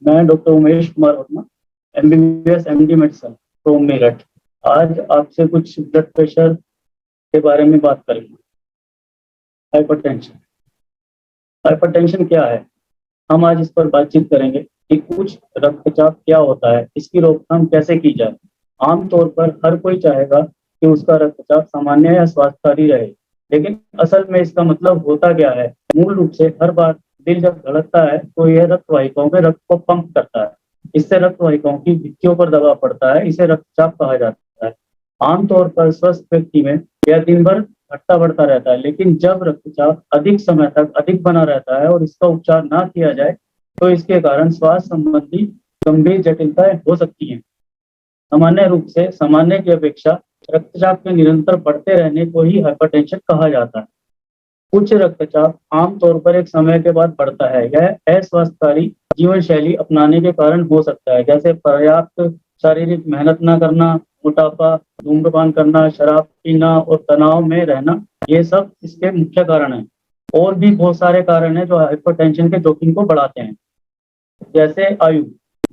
मैं doctor Umesh Kumar Verma, MBBS MD medicine from Meerut. आज आपसे कुछ ब्लड प्रेशर के बारे में बात करेंगे। हाइपरटेंशन। हाइपरटेंशन क्या है, हम आज इस पर बातचीत करेंगे कि उच्च रक्तचाप क्या होता है, इसकी रोकथाम कैसे की जाए। आमतौर पर हर कोई चाहेगा कि उसका रक्तचाप सामान्य या स्वास्थ्यकारी रहे, लेकिन असल में इसका मतलब होता क्या है। मूल रूप से हर बार दिल जब धड़कता है तो यह रक्त वाहिकाओं में रक्त को पंप करता है। इससे रक्त वाहिकाओं की भित्तियों पर दबाव पड़ता है, इसे रक्तचाप कहा जाता है। आमतौर पर स्वस्थ व्यक्ति में यह दिन भर घटता बढ़ता रहता है, लेकिन जब रक्तचाप अधिक समय तक अधिक बना रहता है और इसका उपचार ना किया जाए तो इसके कारण स्वास्थ्य संबंधी गंभीर जटिलताएं हो सकती हैं। सामान्य रूप से सामान्य की अपेक्षा रक्तचाप के निरंतर बढ़ते रहने को ही हाइपरटेंशन कहा जाता है। उच्च रक्तचाप आमतौर पर एक समय के बाद बढ़ता है। यह अस्वास्थ्यकारी जीवन शैली अपनाने के कारण हो सकता है, जैसे पर्याप्त शारीरिक मेहनत न करना, मोटापा, धूम्रपान करना, शराब पीना और तनाव में रहना। ये सब इसके मुख्य कारण हैं। और भी बहुत सारे कारण हैं जो हाइपरटेंशन के जोखिम को बढ़ाते हैं, जैसे आयु।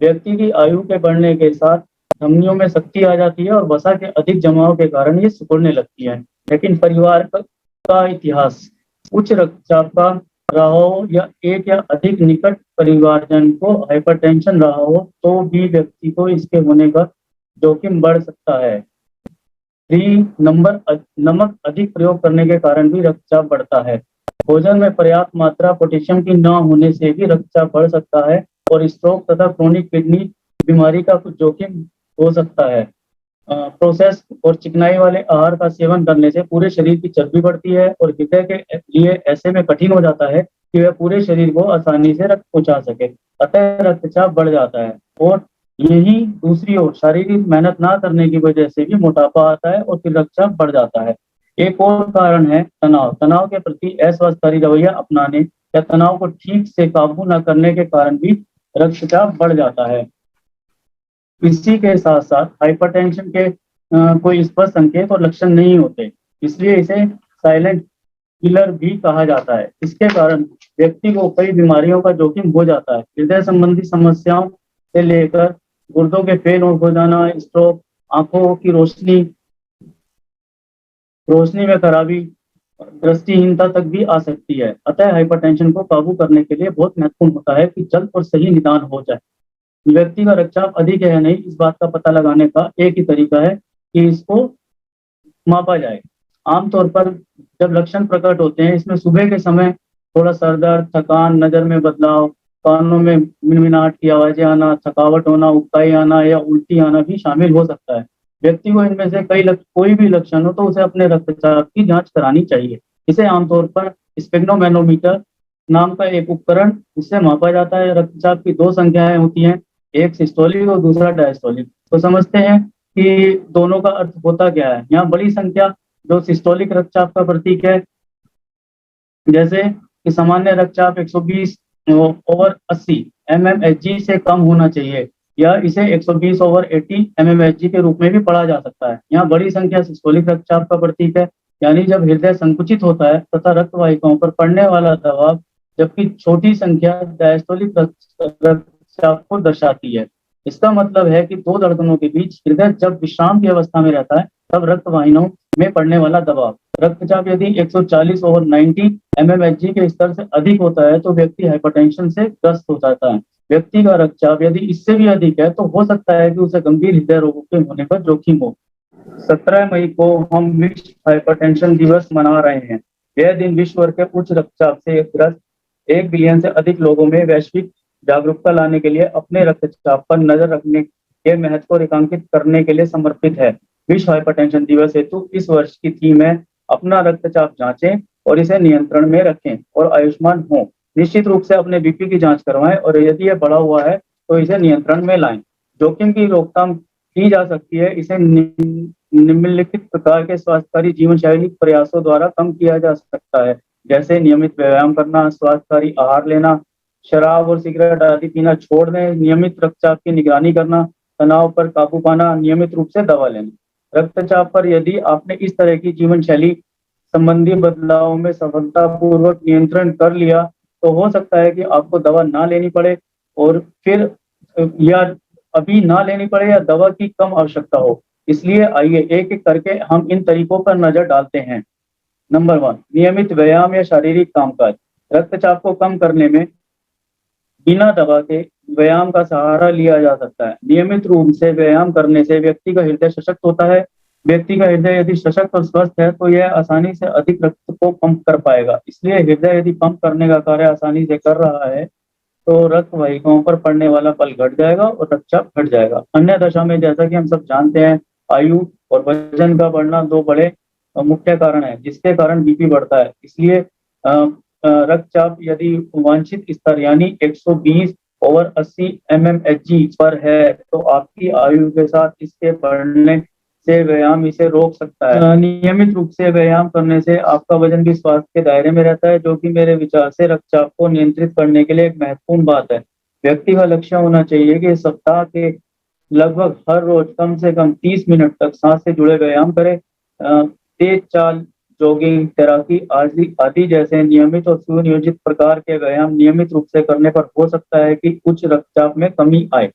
व्यक्ति की आयु के बढ़ने के साथ धमनियों में शक्ति आ जाती है और वसा के अधिक जमाव के कारण ये सिकुड़ने लगती है। लेकिन परिवार का इतिहास, उच्च रक्तचाप का रहा हो या एक या अधिक निकट परिवारजन को हाइपरटेंशन रहा हो तो भी व्यक्ति को इसके होने का जोखिम बढ़ सकता है। नमक अधिक प्रयोग करने के कारण भी रक्तचाप बढ़ता है। भोजन में पर्याप्त मात्रा पोटेशियम की न होने से भी रक्तचाप बढ़ सकता है और स्ट्रोक तथा क्रोनिक किडनी बीमारी का कुछ जोखिम हो सकता है। प्रोसेस और चिकनाई वाले आहार का सेवन करने से पूरे शरीर की चर्बी बढ़ती है और हृदय के लिए ऐसे में कठिन हो जाता है कि वह पूरे शरीर को आसानी से रक्त पहुंचा सके, अतः रक्तचाप बढ़ जाता है। और यही दूसरी ओर शारीरिक मेहनत ना करने की वजह से भी मोटापा आता है और फिर रक्तचाप बढ़ जाता है। एक और कारण है तनाव। तनाव के प्रति अस्वास्थ्यकारी रवैया अपनाने या तनाव को ठीक से काबू न करने के कारण भी रक्तचाप बढ़ जाता है। इसी के साथ साथ हाइपरटेंशन के कोई स्पष्ट संकेत और लक्षण नहीं होते, इसलिए इसे साइलेंट किलर भी कहा जाता है। इसके कारण व्यक्ति को कई बीमारियों का जोखिम हो जाता है, हृदय संबंधी समस्याओं से लेकर गुर्दों के फेल हो जाना, स्ट्रोक, आंखों की रोशनी में खराबी, दृष्टिहीनता तक भी आ सकती है। अतः हाइपरटेंशन को काबू करने के लिए बहुत महत्वपूर्ण होता है कि जल्द और सही निदान हो जाए। व्यक्ति का रक्तचाप अधिक है या नहीं, इस बात का पता लगाने का एक ही तरीका है कि इसको मापा जाए। आमतौर पर जब लक्षण प्रकट होते हैं, इसमें सुबह के समय थोड़ा सर दर्द, थकान, नजर में बदलाव, कानों में मिनमिनाहट की आवाजें आना, थकावट होना, उबकाई आना या उल्टी आना भी शामिल हो सकता है। व्यक्ति को इनमें से कोई भी लक्षण हो तो उसे अपने रक्तचाप की जांच करानी चाहिए। इसे आमतौर पर स्पेग्नोमैनोमीटर नाम का एक उपकरण, इससे मापा जाता है। रक्तचाप की दो संख्याएं होती हैं, एक सिस्टोलिक और दूसरा डायस्टोलिक। तो समझते हैं कि दोनों का अर्थ होता क्या है। यहाँ बड़ी संख्या जो सिस्टोलिक रक्तचाप का प्रतीक है, जैसे कि सामान्य रक्तचाप 120/80 mmHg से कम होना चाहिए, या इसे 120/80 mmHg के रूप में भी पढ़ा जा सकता है। यहाँ बड़ी संख्या सिस्टोलिक रक्तचाप का प्रतीक है, यानी जब हृदय संकुचित होता है तथा रक्त वाहिकाओं पर पड़ने वाला दबाव, जबकि छोटी संख्या डायस्टोलिक रक्तचाप को दर्शाती है। इसका मतलब है कि दो धड़कनों के बीच हृदय जब विश्राम की अवस्था में रहता है तब रक्त वाहिनियों में पड़ने वाला दबाव। रक्तचाप यदि 140/90 mmHg के स्तर से अधिक होता है तो व्यक्ति हाइपरटेंशन से ग्रस्त हो जाता है। व्यक्ति का रक्तचाप यदि इससे भी अधिक है तो हो सकता है कि उसे गंभीर हृदय रोगों के होने का जोखिम हो। 17 मई को हम विश्व हाइपरटेंशन दिवस मना रहे हैं। यह दिन विश्व भर के उच्च रक्तचाप से ग्रस्त 1 बिलियन से अधिक लोगों में वैश्विक जागरूकता लाने के लिए अपने रक्तचाप पर नजर रखने के महत्व को रेखांकित करने के लिए समर्पित है। विश्व हाइपरटेंशन दिवस हेतु इस वर्ष की थीम है, अपना रक्तचाप जांचें और इसे नियंत्रण में रखें और आयुष्मान हों। निश्चित रूप से अपने बीपी की जांच करवाएं और यदि यह बढ़ा हुआ है तो इसे नियंत्रण में लाएं। जोखिम की रोकथाम की जा सकती है, इसे निम्नलिखित प्रकार के स्वास्थ्यकारी जीवन शैली प्रयासों द्वारा कम किया जा सकता है, जैसे नियमित व्यायाम करना, स्वास्थ्यकारी आहार लेना, शराब और सिगरेट आदि पीना छोड़ दें, नियमित रक्तचाप की निगरानी करना, तनाव पर काबू पाना, नियमित रूप से दवा लेना। रक्तचाप पर यदि आपने इस तरह की जीवन शैली संबंधी बदलावों में सफलतापूर्वक नियंत्रण कर लिया तो हो सकता है कि आपको दवा ना लेनी पड़े और फिर या अभी ना लेनी पड़े या दवा की कम आवश्यकता हो। इसलिए आइए एक एक करके हम इन तरीकों पर नजर डालते हैं। नंबर 1, नियमित व्यायाम या शारीरिक कामकाज। रक्तचाप को कम करने में बिना दवा के व्यायाम का सहारा लिया जा सकता है। नियमित रूप से व्यायाम करने से व्यक्ति का हृदय सशक्त होता है। व्यक्ति का हृदय यदि सशक्त और स्वस्थ है तो यह आसानी से अधिक रक्त को पंप कर पाएगा। इसलिए हृदय यदि पंप करने का कार्य आसानी से कर रहा है तो रक्त वाहिकाओं पर पड़ने वाला बल घट जाएगा और रक्तचाप घट जाएगा। अन्य दशा में जैसा कि हम सब जानते हैं, आयु और वजन का बढ़ना दो बड़े मुख्य कारण है जिसके कारण बीपी बढ़ता है। इसलिए रक्तचाप यदि वांछित स्तर यानी 120/80 mmHg पर है तो आपकी आयु के साथ इसके बढ़ने से व्यायाम इसे रोक सकता है। नियमित रूप से व्यायाम करने से आपका वजन भी स्वास्थ्य के दायरे में रहता है, जो कि मेरे विचार से रक्तचाप को नियंत्रित करने के लिए एक महत्वपूर्ण बात है। व्यक्ति का लक्ष्य होना चाहिए कि सप्ताह के लगभग हर रोज कम से कम 30 मिनट तक सांस से जुड़े व्यायाम करें। तेज चाल, जॉगिंग, तैराकी आदि जैसे नियमित और सुनियोजित प्रकार के व्यायाम नियमित रूप से करने पर हो सकता है कि उच्च रक्तचाप में कमी आए।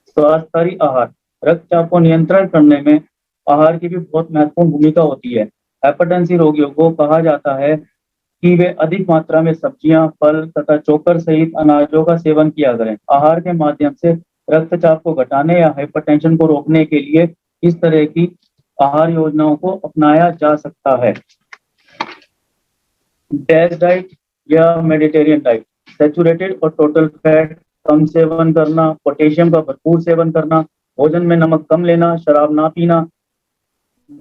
स्वास्थ्यकारी आहार। रक्तचाप को नियंत्रण करने में आहार की भी बहुत महत्वपूर्ण भूमिका होती है। हाइपरटेंसी रोगियों को कहा जाता है कि वे अधिक मात्रा में सब्जियां, फल तथा चोकर सहित अनाजों का सेवन किया करें। आहार के माध्यम से रक्तचाप को घटाने या हाइपरटेंशन को रोकने के लिए इस तरह की आहार योजनाओं को अपनाया जा सकता है। डैश डाइट या मेडिटेरियन डाइट। सैचुरेटेड और टोटल फैट कम सेवन करना, पोटेशियम का भरपूर सेवन करना, भोजन में नमक कम लेना, शराब ना पीना।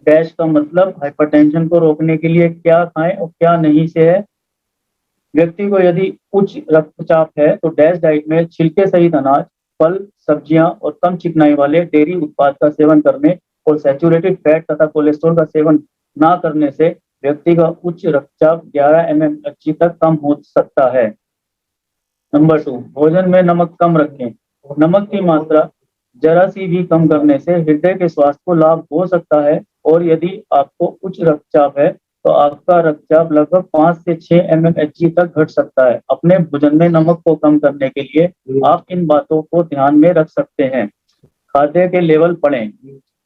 डैश का मतलब हाइपरटेंशन को रोकने के लिए क्या खाएं और क्या नहीं से है। व्यक्ति को यदि उच्च रक्तचाप है तो डैश डाइट में छिलके सहित अनाज, फल, सब्जियां और कम चिकनाई वाले डेयरी उत्पाद का सेवन करने और सैचुरेटेड फैट तथा कोलेस्ट्रॉल का सेवन ना करने से व्यक्ति का उच्च रक्तचाप 11 mmHg तक कम हो सकता है। नंबर 2, भोजन में नमक कम रखें। नमक की मात्रा जरा सी भी कम करने से हृदय के स्वास्थ्य को लाभ हो सकता है और यदि आपको उच्च रक्तचाप है तो आपका रक्तचाप लगभग 5 से 6 mmHg तक घट सकता है। अपने भोजन में नमक को कम करने के लिए आप इन बातों को ध्यान में रख सकते हैं। खाद्य के लेवल पढ़ें।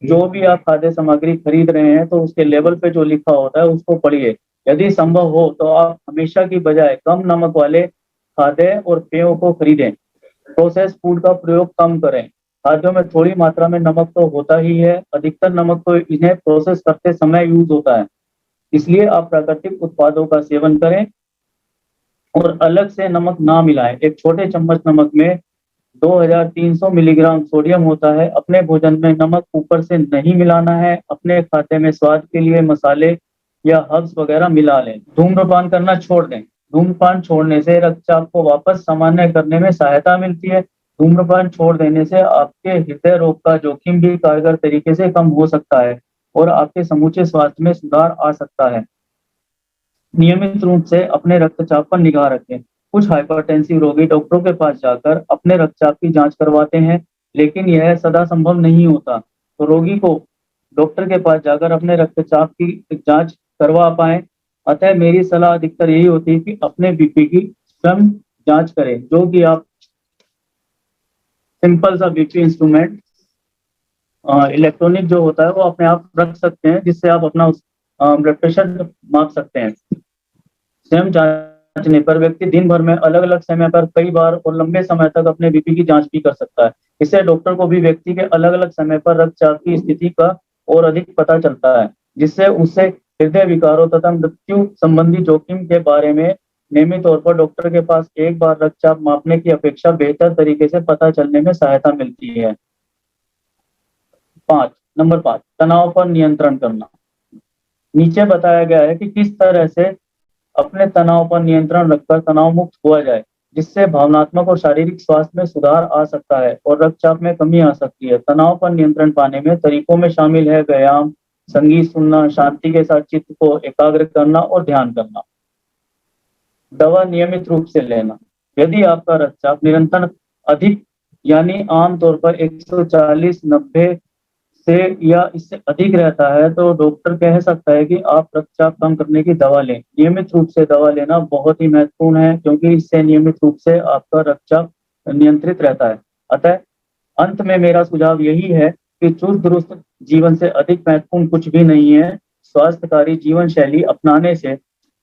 जो भी आप खाद्य सामग्री खरीद रहे हैं तो उसके लेवल पे जो लिखा होता है उसको पढ़िए। यदि संभव हो तो आप हमेशा की बजाय कम नमक वाले खाद्य और पेयों को खरीदें। प्रोसेस फूड का प्रयोग कम करें। खाद्यों में थोड़ी मात्रा में नमक तो होता ही है, अधिकतर नमक तो इन्हें प्रोसेस करते समय यूज होता है। इसलिए आप प्राकृतिक उत्पादों का सेवन करें और अलग से नमक ना मिलाएं। एक छोटे चम्मच नमक में 2300 मिलीग्राम सोडियम होता है। अपने भोजन में नमक ऊपर से नहीं मिलाना है। अपने खाते में स्वाद के लिए मसाले या हर्ब्स वगैरह मिला लें। धूम्रपान करना छोड़ दें। धूम्रपान छोड़ने से रक्तचाप को वापस सामान्य करने में सहायता मिलती है। धूम्रपान छोड़ देने से आपके हृदय रोग का जोखिम भी कारगर तरीके से कम हो सकता है और आपके समूचे स्वास्थ्य में सुधार आ सकता है। नियमित रूप से अपने रक्तचाप पर निगाह रखें। कुछ हाइपरटेंसिव रोगी डॉक्टरों के पास जाकर अपने रक्तचाप की जांच करवाते हैं, लेकिन यह सदा संभव नहीं होता। तो रोगी को डॉक्टर के पास जाकर अपने रक्तचाप की जांच करवा पाए। अतः मेरी सलाह अधिकतर यही होती है कि अपने बीपी की स्वयं जांच करें, जो कि आप सिंपल सा बीपी इंस्ट्रूमेंट इलेक्ट्रॉनिक जो होता है वो अपने आप रख सकते हैं, जिससे आप अपना ब्लड प्रेशर माप सकते हैं। स्वयं जांचने पर व्यक्ति दिन भर में अलग अलग समय पर कई बार और लंबे समय तक अपने बीपी की जांच भी कर सकता है। इससे डॉक्टर को भी व्यक्ति के अलग अलग समय पर रक्तचाप की स्थिति का और अधिक पता चलता है, जिससे उससे हृदय विकारों तथा मृत्यु संबंधी जोखिम के बारे में नियमित तौर पर डॉक्टर के पास एक बार रक्तचाप मापने की अपेक्षा बेहतर तरीके से पता चलने में सहायता मिलती है। नंबर 5, तनाव पर नियंत्रण करना। नीचे बताया गया है कि किस तरह से अपने तनाव पर नियंत्रण रखकर तनाव मुक्त हुआ जाए, जिससे भावनात्मक और शारीरिक स्वास्थ्य में सुधार आ सकता है और रक्तचाप में कमी आ सकती है। तनाव पर नियंत्रण पाने में तरीकों में शामिल है व्यायाम, संगीत सुनना, शांति के साथ चित्त को एकाग्र करना और ध्यान करना। दवा नियमित रूप से लेना। यदि आपका रक्तचाप निरंतर अधिक यानी आमतौर पर 140, 90 से या इससे अधिक रहता है तो डॉक्टर कह सकता है कि आप रक्तचाप कम करने की दवा लें। नियमित रूप से दवा लेना बहुत ही महत्वपूर्ण है, क्योंकि इससे नियमित रूप से आपका रक्तचाप नियंत्रित रहता है। अतः अंत में मेरा सुझाव यही है कि चुस्त दुरुस्त जीवन से अधिक महत्वपूर्ण कुछ भी नहीं है। स्वास्थ्यकारी जीवन शैली अपनाने से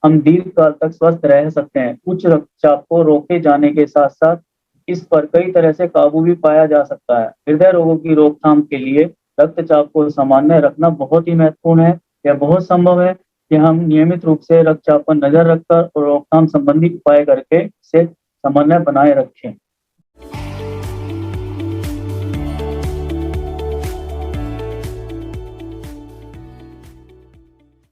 हम दीर्घ काल तक स्वस्थ रह सकते हैं। उच्च रक्तचाप को रोके जाने के साथ साथ इस पर कई तरह से काबू भी पाया जा सकता है। हृदय रोगों की रोकथाम के लिए रक्तचाप को सामान्य रखना बहुत ही महत्वपूर्ण है। यह बहुत संभव है कि हम नियमित रूप से रक्तचाप पर नजर रखकर और रोकथाम संबंधी उपाय करके इसे सामान्य बनाए रखें।